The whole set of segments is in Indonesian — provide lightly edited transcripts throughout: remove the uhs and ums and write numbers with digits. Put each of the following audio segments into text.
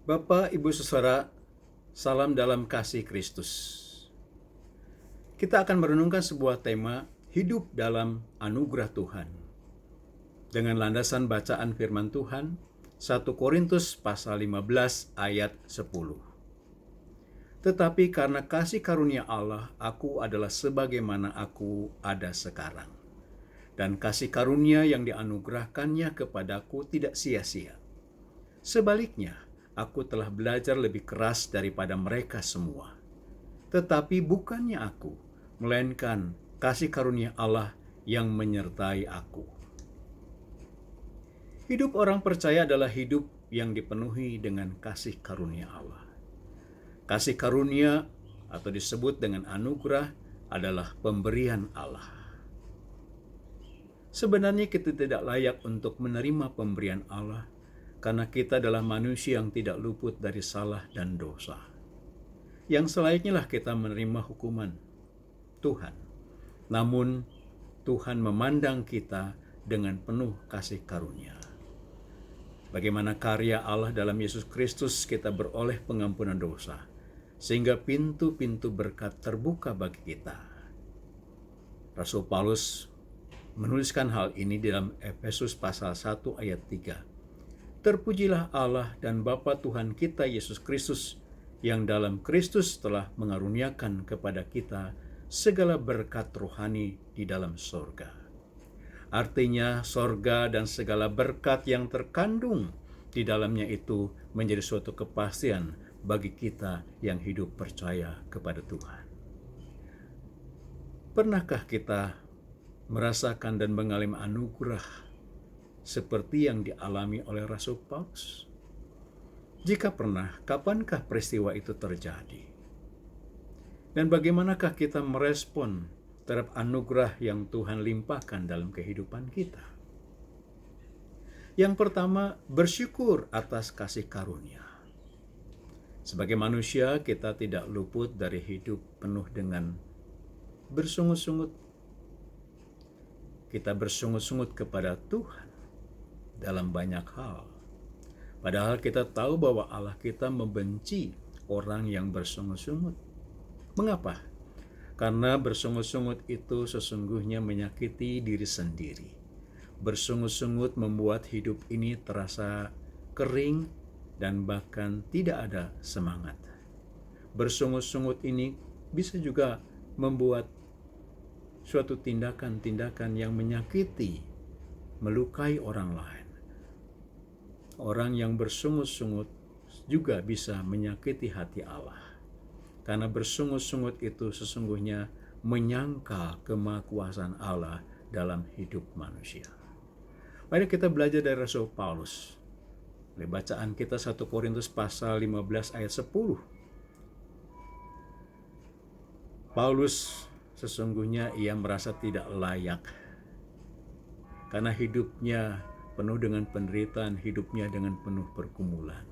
Bapak, Ibu, Saudara, salam dalam kasih Kristus. Kita akan merenungkan sebuah tema, hidup dalam anugerah Tuhan. Dengan landasan bacaan firman Tuhan, 1 Korintus pasal 15 ayat 10. Tetapi karena kasih karunia Allah, aku adalah sebagaimana aku ada sekarang. Dan kasih karunia yang dianugerahkannya kepadaku tidak sia-sia. Sebaliknya, aku telah belajar lebih keras daripada mereka semua. Tetapi bukannya aku, melainkan kasih karunia Allah yang menyertai aku. Hidup orang percaya adalah hidup yang dipenuhi dengan kasih karunia Allah. Kasih karunia atau disebut dengan anugerah adalah pemberian Allah. Sebenarnya kita tidak layak untuk menerima pemberian Allah karena kita adalah manusia yang tidak luput dari salah dan dosa. Yang selayaknya lah kita menerima hukuman Tuhan. Namun Tuhan memandang kita dengan penuh kasih karunia. Bagaimana karya Allah dalam Yesus Kristus kita beroleh pengampunan dosa, sehingga pintu-pintu berkat terbuka bagi kita. Rasul Paulus menuliskan hal ini di dalam Efesus pasal 1 ayat 3. Terpujilah Allah dan Bapa Tuhan kita Yesus Kristus, yang dalam Kristus telah mengaruniakan kepada kita segala berkat rohani di dalam sorga. Artinya sorga dan segala berkat yang terkandung di dalamnya itu menjadi suatu kepastian bagi kita yang hidup percaya kepada Tuhan. Pernahkah kita merasakan dan mengalami anugerah seperti yang dialami oleh Rasul Paulus? Jika pernah, kapankah peristiwa itu terjadi? Dan bagaimanakah kita merespon terhadap anugerah yang Tuhan limpahkan dalam kehidupan kita? Yang pertama, bersyukur atas kasih karunia. Sebagai manusia, kita tidak luput dari hidup penuh dengan bersungut-sungut. Kita bersungut-sungut kepada Tuhan dalam banyak hal. Padahal kita tahu bahwa Allah kita membenci orang yang bersungut-sungut. Mengapa? Karena bersungut-sungut itu sesungguhnya menyakiti diri sendiri. Bersungut-sungut membuat hidup ini terasa kering dan bahkan tidak ada semangat. Bersungut-sungut ini bisa juga membuat suatu tindakan-tindakan yang menyakiti, melukai orang lain. Orang yang bersungut-sungut juga bisa menyakiti hati Allah. Karena bersungut-sungut itu sesungguhnya menyangkal kemahakuasaan Allah dalam hidup manusia. Mari kita belajar dari Rasul Paulus. Oleh bacaan kita 1 Korintus pasal 15 ayat 10. Paulus sesungguhnya ia merasa tidak layak karena hidupnya penuh dengan penderitaan, hidupnya dengan penuh pergumulan.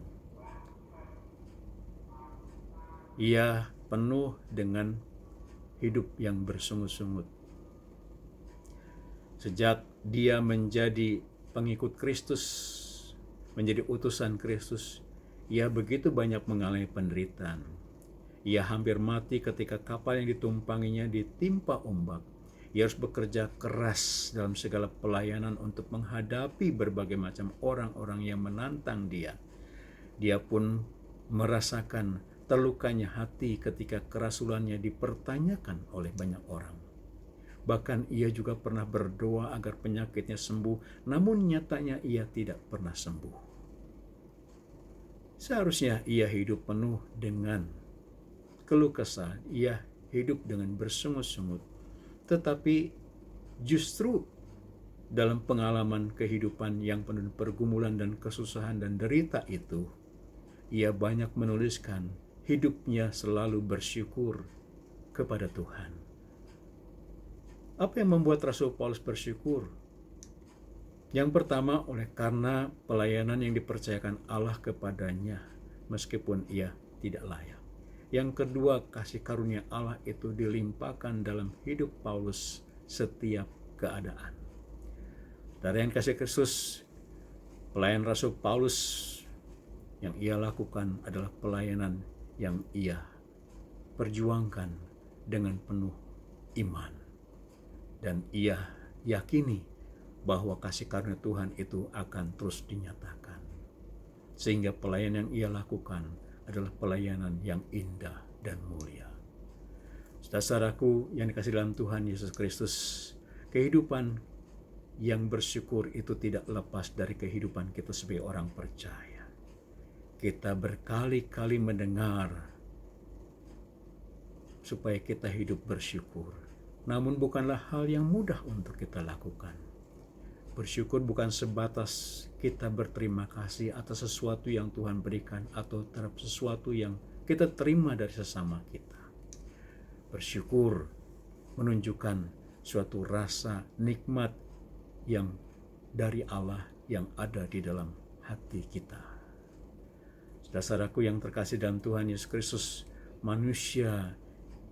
Ia penuh dengan hidup yang bersungut-sungut. Sejak dia menjadi pengikut Kristus, menjadi utusan Kristus, ia begitu banyak mengalami penderitaan. Ia hampir mati ketika kapal yang ditumpanginya ditimpa ombak. Ia harus bekerja keras dalam segala pelayanan untuk menghadapi berbagai macam orang-orang yang menantang dia. Dia pun merasakan terlukanya hati ketika kerasulannya dipertanyakan oleh banyak orang. Bahkan ia juga pernah berdoa agar penyakitnya sembuh, namun nyatanya ia tidak pernah sembuh. Seharusnya ia hidup penuh dengan keluh kesah, ia hidup dengan bersungut-sungut. Tetapi justru dalam pengalaman kehidupan yang penuh pergumulan dan kesusahan dan derita itu, ia banyak menuliskan hidupnya selalu bersyukur kepada Tuhan. Apa yang membuat Rasul Paulus bersyukur? Yang pertama, oleh karena pelayanan yang dipercayakan Allah kepadanya meskipun ia tidak layak. Yang kedua, kasih karunia Allah itu dilimpahkan dalam hidup Paulus setiap keadaan. Dari yang kasih Kristus, pelayan Rasul Paulus yang ia lakukan adalah pelayanan yang ia perjuangkan dengan penuh iman. Dan ia yakini bahwa kasih karunia Tuhan itu akan terus dinyatakan. Sehingga pelayanan yang ia lakukan adalah pelayanan yang indah dan mulia. Saudaraku yang dikasihi dalam Tuhan Yesus Kristus, kehidupan yang bersyukur itu tidak lepas dari kehidupan kita sebagai orang percaya. Kita berkali-kali mendengar supaya kita hidup bersyukur. Namun bukanlah hal yang mudah untuk kita lakukan. Bersyukur bukan sebatas kita berterima kasih atas sesuatu yang Tuhan berikan atau terhadap sesuatu yang kita terima dari sesama kita. Bersyukur menunjukkan suatu rasa nikmat yang dari Allah yang ada di dalam hati kita. Saudaraku yang terkasih dalam Tuhan Yesus Kristus, manusia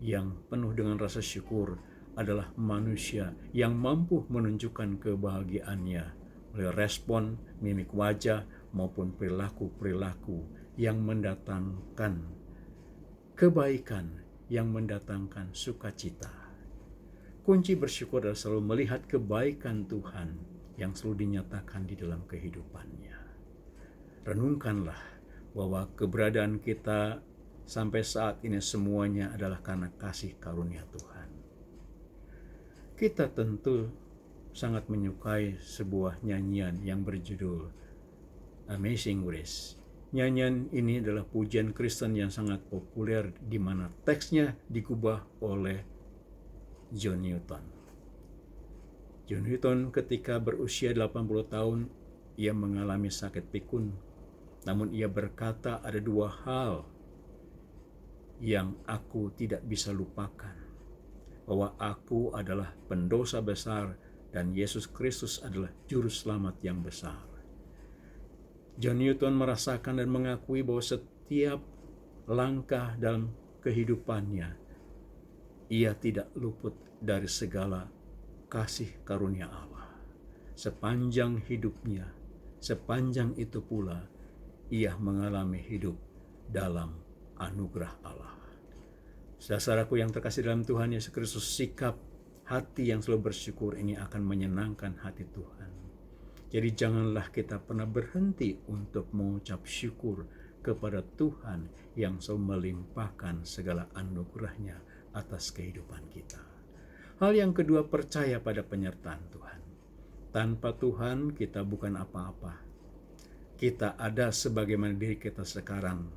yang penuh dengan rasa syukur adalah manusia yang mampu menunjukkan kebahagiaannya oleh respon, mimik wajah maupun perilaku-perilaku yang mendatangkan kebaikan, yang mendatangkan sukacita. Kunci bersyukur adalah selalu melihat kebaikan Tuhan yang selalu dinyatakan di dalam kehidupannya. Renungkanlah bahwa keberadaan kita sampai saat ini semuanya adalah karena kasih karunia Tuhan. Kita tentu sangat menyukai sebuah nyanyian yang berjudul Amazing Grace. Nyanyian ini adalah pujian Kristen yang sangat populer di mana teksnya dikubah oleh John Newton. John Newton ketika berusia 80 tahun, ia mengalami sakit pikun. Namun ia berkata ada dua hal yang aku tidak bisa lupakan. Bahwa aku adalah pendosa besar dan Yesus Kristus adalah juru selamat yang besar. John Newton merasakan dan mengakui bahwa setiap langkah dalam kehidupannya, ia tidak luput dari segala kasih karunia Allah. Sepanjang hidupnya, sepanjang itu pula, ia mengalami hidup dalam anugerah Allah. Saudaraku yang terkasih dalam Tuhan Yesus Kristus, sikap hati yang selalu bersyukur ini akan menyenangkan hati Tuhan. Jadi janganlah kita pernah berhenti untuk mengucap syukur kepada Tuhan yang selalu melimpahkan segala anugerahnya atas kehidupan kita. Hal yang kedua, percaya pada penyertaan Tuhan. Tanpa Tuhan kita bukan apa-apa. Kita ada sebagaimana diri kita sekarang,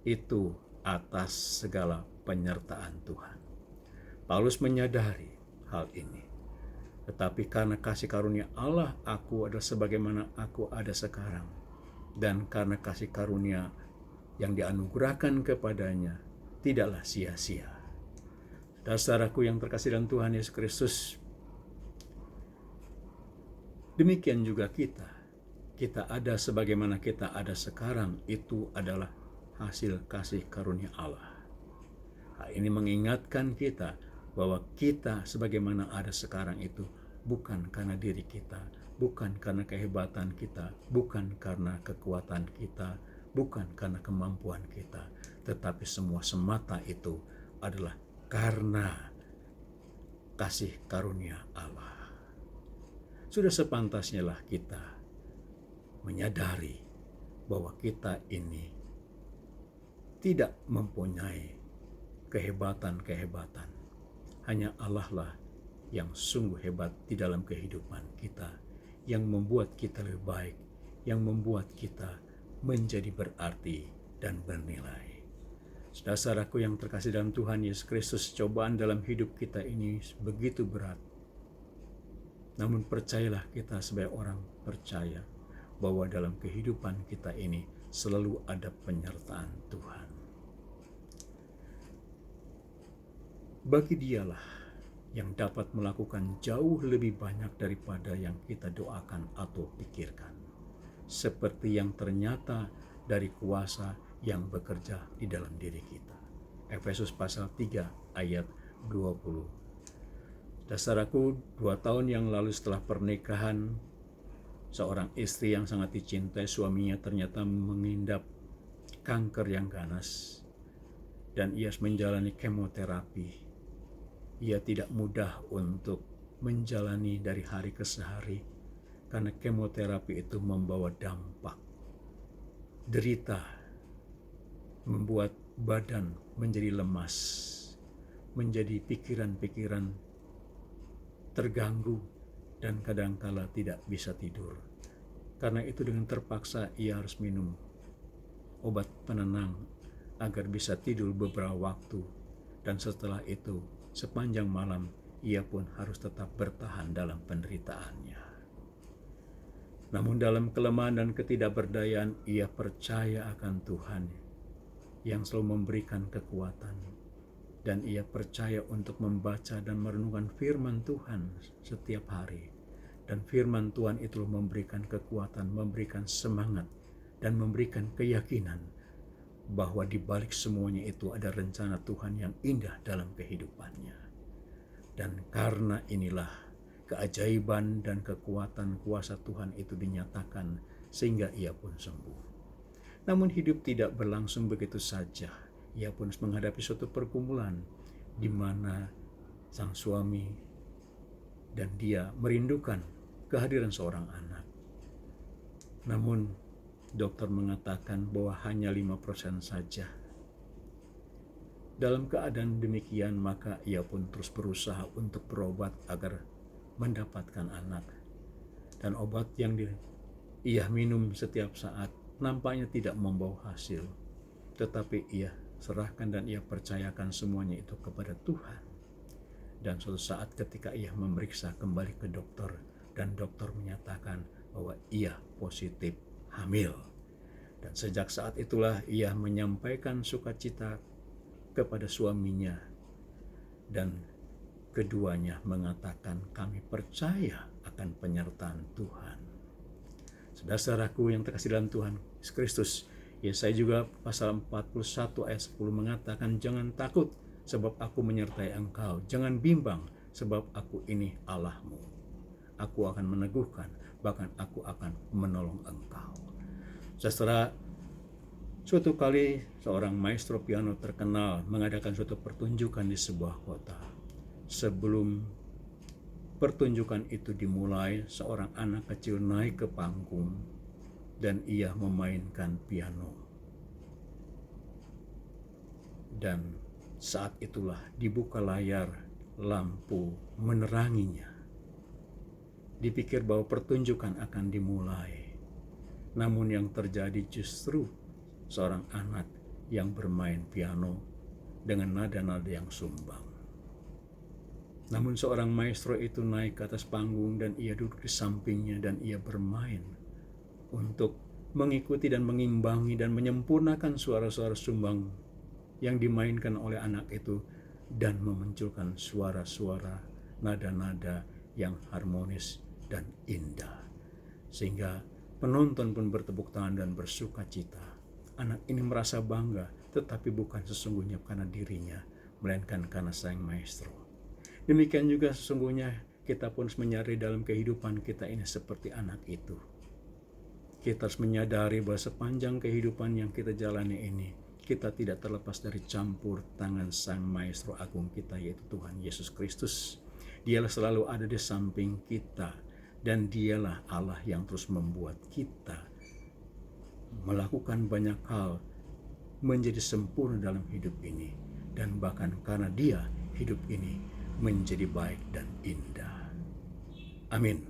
itu atas segala penyertaan Tuhan. Paulus menyadari hal ini. Tetapi karena kasih karunia Allah, aku adalah sebagaimana aku ada sekarang. Dan karena kasih karunia yang dianugerahkan kepadanya, tidaklah sia-sia. Saudaraku yang terkasih dalam Tuhan Yesus Kristus, demikian juga kita ada sebagaimana kita ada sekarang, itu adalah hasil kasih karunia Allah. Hal ini mengingatkan kita bahwa kita sebagaimana ada sekarang itu bukan karena diri kita, bukan karena kehebatan kita, bukan karena kekuatan kita, bukan karena kemampuan kita, tetapi semua semata itu adalah karena kasih karunia Allah. Sudah sepantasnya lah kita menyadari bahwa kita ini tidak mempunyai kehebatan-kehebatan. Hanya Allah lah yang sungguh hebat di dalam kehidupan kita, yang membuat kita lebih baik, yang membuat kita menjadi berarti dan bernilai. Saudaraku yang terkasih dalam Tuhan Yesus Kristus, cobaan dalam hidup kita ini begitu berat. Namun percayalah kita sebagai orang percaya bahwa dalam kehidupan kita ini selalu ada penyertaan Tuhan. Bagi Dialah yang dapat melakukan jauh lebih banyak daripada yang kita doakan atau pikirkan, seperti yang ternyata dari kuasa yang bekerja di dalam diri kita. Efesus pasal 3 ayat 20. Saudaraku, 2 tahun yang lalu setelah pernikahan, Seorang istri yang sangat dicintai suaminya ternyata mengidap kanker yang ganas dan ia menjalani kemoterapi. Ia tidak mudah untuk menjalani dari hari ke hari karena kemoterapi itu membawa dampak derita, membuat badan menjadi lemas, menjadi pikiran-pikiran terganggu, dan kadangkala tidak bisa tidur. Karena itu dengan terpaksa ia harus minum obat penenang agar bisa tidur beberapa waktu, dan setelah itu sepanjang malam ia pun harus tetap bertahan dalam penderitaannya. Namun dalam kelemahan dan ketidakberdayaan ia percaya akan Tuhan yang selalu memberikan kekuatan, dan ia percaya untuk membaca dan merenungkan firman Tuhan setiap hari. Dan firman Tuhan itu memberikan kekuatan, memberikan semangat, dan memberikan keyakinan bahwa di balik semuanya itu ada rencana Tuhan yang indah dalam kehidupannya. Dan karena inilah keajaiban dan kekuatan kuasa Tuhan itu dinyatakan sehingga ia pun sembuh. Namun hidup tidak berlangsung begitu saja. Ia pun menghadapi suatu pergumulan di mana sang suami dan dia merindukan kehadiran seorang anak. Namun dokter mengatakan bahwa hanya 5% saja. Dalam keadaan demikian maka ia pun terus berusaha untuk berobat agar mendapatkan anak. Dan obat yang ia minum setiap saat nampaknya tidak membawa hasil. Tetapi ia serahkan dan ia percayakan semuanya itu kepada Tuhan. Dan suatu saat ketika ia memeriksa kembali ke dokter, dan dokter menyatakan bahwa ia positif hamil. Dan sejak saat itulah ia menyampaikan sukacita kepada suaminya, dan keduanya mengatakan kami percaya akan penyertaan Tuhan. Saudara-saudaraku yang terkasih dalam Tuhan Yesus Kristus, Yesaya juga pasal 41 ayat 10 mengatakan, jangan takut sebab aku menyertai engkau, jangan bimbang sebab aku ini Allahmu. Aku akan meneguhkan, bahkan aku akan menolong engkau. Saudara, suatu kali seorang maestro piano terkenal mengadakan suatu pertunjukan di sebuah kota. Sebelum pertunjukan itu dimulai, seorang anak kecil naik ke panggung dan ia memainkan piano. Dan saat itulah dibuka layar lampu meneranginya. Dipikir bahwa pertunjukan akan dimulai. Namun yang terjadi justru seorang anak yang bermain piano dengan nada-nada yang sumbang. Namun seorang maestro itu naik ke atas panggung dan ia duduk di sampingnya dan ia bermain untuk mengikuti dan mengimbangi dan menyempurnakan suara-suara sumbang yang dimainkan oleh anak itu dan memunculkan suara-suara nada-nada yang harmonis dan indah, sehingga penonton pun bertepuk tangan dan bersuka cita. Anak ini merasa bangga, tetapi bukan sesungguhnya karena dirinya, melainkan karena sang maestro. Demikian juga sesungguhnya kita pun harus menyadari dalam kehidupan kita ini seperti anak itu. Kita harus menyadari bahwa sepanjang kehidupan yang kita jalani ini, kita tidak terlepas dari campur tangan sang maestro agung kita, yaitu Tuhan Yesus Kristus. Dialah selalu ada di samping kita. Dan dialah Allah yang terus membuat kita melakukan banyak hal menjadi sempurna dalam hidup ini. Dan bahkan karena dia, hidup ini menjadi baik dan indah. Amin.